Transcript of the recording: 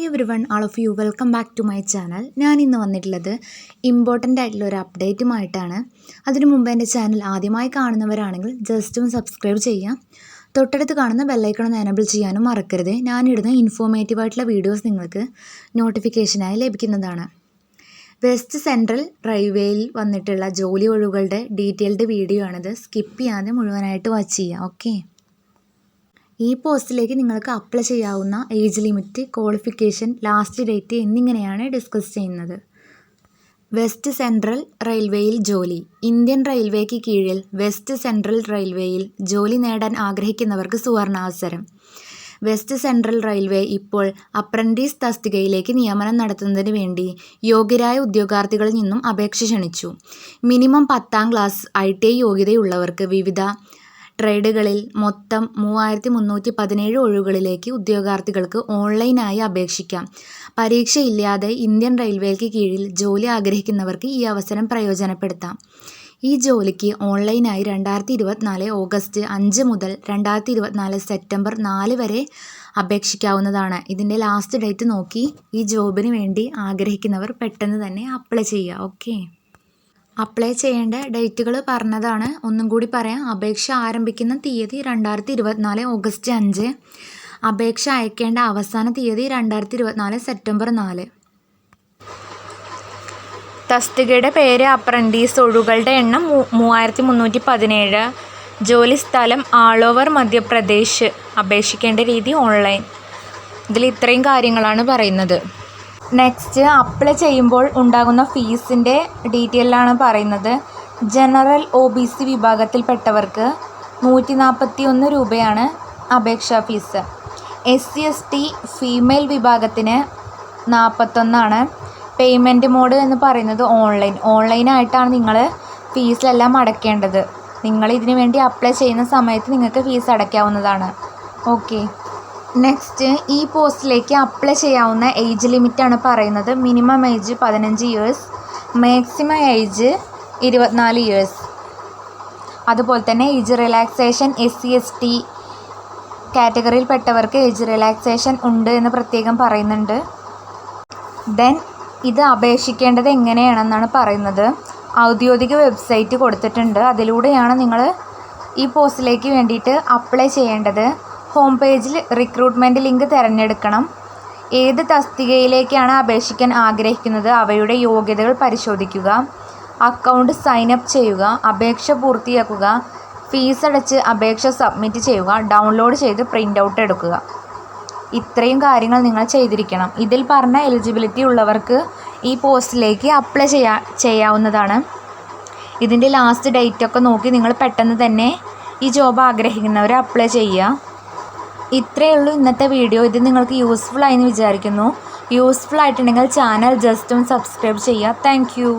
Hi everyone, all of you welcome back to my channel. ഞാൻ ഇന്ന് വന്നിട്ടുള്ളത് important ആയിട്ടുള്ള ഒരു അപ്ഡേറ്റുമായിട്ടാണ്. അതിനു മുമ്പ് എൻ്റെ ചാനൽ ആദ്യമായി കാണുന്നവരാണെങ്കിൽ ജസ്റ്റ് ഒന്ന് സബ്സ്ക്രൈബ് ചെയ്യാം. തൊട്ടടുത്ത് കാണുന്ന ബെല്ലൈക്കൺ ഒന്ന് എനേബിൾ ചെയ്യാനും മറക്കരുത്. ഞാനിടുന്ന ഇൻഫോർമേറ്റീവ് ആയിട്ടുള്ള വീഡിയോസ് നിങ്ങൾക്ക് നോട്ടിഫിക്കേഷനായി ലഭിക്കുന്നതാണ്. വെസ്റ്റ് സെൻട്രൽ റെയിൽവേയിൽ വന്നിട്ടുള്ള ജോലി ഒഴിവുകളുടെ ഡീറ്റെയിൽഡ് വീഡിയോ ആണിത്. സ്കിപ്പ് ചെയ്യാതെ മുഴുവനായിട്ട് വാച്ച് ചെയ്യുക. ഓക്കെ, ഈ പോസ്റ്റിലേക്ക് നിങ്ങൾക്ക് അപ്ലൈ ചെയ്യാവുന്ന age limit, qualification, last date എന്നിങ്ങനെയാണ് ഡിസ്കസ് ചെയ്യുന്നത്. വെസ്റ്റ് സെൻട്രൽ റെയിൽവേയിൽ ജോലി. ഇന്ത്യൻ റെയിൽവേക്ക് കീഴിൽ വെസ്റ്റ് സെൻട്രൽ റെയിൽവേയിൽ ജോലി നേടാൻ ആഗ്രഹിക്കുന്നവർക്ക് സുവർണാവസരം. വെസ്റ്റ് സെൻട്രൽ റെയിൽവേ ഇപ്പോൾ അപ്രൻറ്റീസ് തസ്തികയിലേക്ക് നിയമനം നടത്തുന്നതിന് വേണ്ടി യോഗ്യരായ ഉദ്യോഗാർത്ഥികളിൽ നിന്നും അപേക്ഷ ക്ഷണിച്ചു. മിനിമം 10ാം ക്ലാസ് ITI യോഗ്യതയുള്ളവർക്ക് വിവിധ ട്രേഡുകളിൽ മൊത്തം 3317 ഒഴിവുകളിലേക്ക് ഉദ്യോഗാർത്ഥികൾക്ക് ഓൺലൈനായി അപേക്ഷിക്കാം. പരീക്ഷയില്ലാതെ ഇന്ത്യൻ റെയിൽവേക്ക് കീഴിൽ ജോലി ആഗ്രഹിക്കുന്നവർക്ക് ഈ അവസരം പ്രയോജനപ്പെടുത്താം. ഈ ജോലിക്ക് ഓൺലൈനായി 2024 ഓഗസ്റ്റ് 5 മുതൽ 2024 സെപ്റ്റംബർ 4 വരെ അപേക്ഷിക്കാവുന്നതാണ്. ഇതിൻ്റെ ലാസ്റ്റ് ഡേറ്റ് നോക്കി ഈ ജോബിന് വേണ്ടി ആഗ്രഹിക്കുന്നവർ പെട്ടെന്ന് തന്നെ അപ്ലൈ ചെയ്യുക. ഓക്കെ, അപ്ലൈ ചെയ്യേണ്ട ഡേറ്റുകൾ പറഞ്ഞതാണ്. ഒന്നും കൂടി പറയാം. അപേക്ഷ ആരംഭിക്കുന്ന തീയതി 2024 ഓഗസ്റ്റ് 5. അപേക്ഷ അയക്കേണ്ട അവസാന തീയതി 2024 സെപ്റ്റംബർ 4. തസ്തികയുടെ പേര് അപ്രൻറ്റീസ്. ഒഴിവുകളുടെ എണ്ണം 3317. ജോലി സ്ഥലം ആൾ ഓവർ മധ്യപ്രദേശ്. അപേക്ഷിക്കേണ്ട രീതി ഓൺലൈൻ. ഇതിൽ ഇത്രയും കാര്യങ്ങളാണ് പറയുന്നത്. നെക്സ്റ്റ്, അപ്ലൈ ചെയ്യുമ്പോൾ ഉണ്ടാകുന്ന ഫീസിൻ്റെ ഡീറ്റെയിലാണ് പറയുന്നത്. ജനറൽ OBC വിഭാഗത്തിൽപ്പെട്ടവർക്ക് 141 രൂപയാണ് അപേക്ഷാ ഫീസ്. SC/ST ഫീമെയിൽ വിഭാഗത്തിന് 41. പേയ്മെൻറ്റ് മോഡ് എന്ന് പറയുന്നത് ഓൺലൈനായിട്ടാണ് നിങ്ങൾ ഫീസിലെല്ലാം അടയ്ക്കേണ്ടത്. നിങ്ങൾ ഇതിനു വേണ്ടി അപ്ലൈ ചെയ്യുന്ന സമയത്ത് നിങ്ങൾക്ക് ഫീസ് അടയ്ക്കാവുന്നതാണ്. ഓക്കെ, നെക്സ്റ്റ്, ഈ പോസ്റ്റിലേക്ക് അപ്ലൈ ചെയ്യാവുന്ന ഏജ് ലിമിറ്റാണ് പറയുന്നത്. Minimum age 15 years, maximum age 24 years. അതുപോലെ തന്നെ ഏജ് റിലാക്സേഷൻ SC/ST കാറ്റഗറിയിൽപ്പെട്ടവർക്ക് ഏജ് റിലാക്സേഷൻ ഉണ്ട് എന്ന് പ്രത്യേകം പറയുന്നുണ്ട്. ദെൻ ഇത് അപേക്ഷിക്കേണ്ടത് എങ്ങനെയാണെന്നാണ് പറയുന്നത്. ഔദ്യോഗിക വെബ്സൈറ്റ് കൊടുത്തിട്ടുണ്ട്. അതിലൂടെയാണ് നിങ്ങൾ ഈ പോസ്റ്റിലേക്ക് വേണ്ടിയിട്ട് അപ്ലൈ ചെയ്യേണ്ടത്. ഹോം പേജിൽ റിക്രൂട്ട്മെൻറ്റ് ലിങ്ക് തിരഞ്ഞെടുക്കണം. ഏത് തസ്തികയിലേക്കാണ് അപേക്ഷിക്കാൻ ആഗ്രഹിക്കുന്നത് അവയുടെ യോഗ്യതകൾ പരിശോധിക്കുക. അക്കൗണ്ട് സൈനപ്പ് ചെയ്യുക. അപേക്ഷ പൂർത്തിയാക്കുക. ഫീസ് അടച്ച് അപേക്ഷ സബ്മിറ്റ് ചെയ്യുക. ഡൗൺലോഡ് ചെയ്ത് പ്രിൻ്റ് ഔട്ട് എടുക്കുക. ഇത്രയും കാര്യങ്ങൾ നിങ്ങൾ ചെയ്തിരിക്കണം. ഇതിൽ പറഞ്ഞ എലിജിബിലിറ്റി ഉള്ളവർക്ക് ഈ പോസ്റ്റിലേക്ക് അപ്ലൈ ചെയ്യാവുന്നതാണ്. ഇതിൻ്റെ ലാസ്റ്റ് ഡേറ്റൊക്കെ നോക്കി നിങ്ങൾ പെട്ടെന്ന് തന്നെ ഈ ജോബ് ആഗ്രഹിക്കുന്നവർ അപ്ലൈ ചെയ്യുക. ഇത്രയേ ഉള്ളൂ ഇന്നത്തെ വീഡിയോ. ഇത് നിങ്ങൾക്ക് യൂസ്ഫുൾ ആയെന്ന് വിചാരിക്കുന്നു. യൂസ്ഫുൾ ആയിട്ടുണ്ടെങ്കിൽ ചാനൽ ജസ്റ്റ് ഒന്ന് സബ്സ്ക്രൈബ് ചെയ്യുക. Thank you.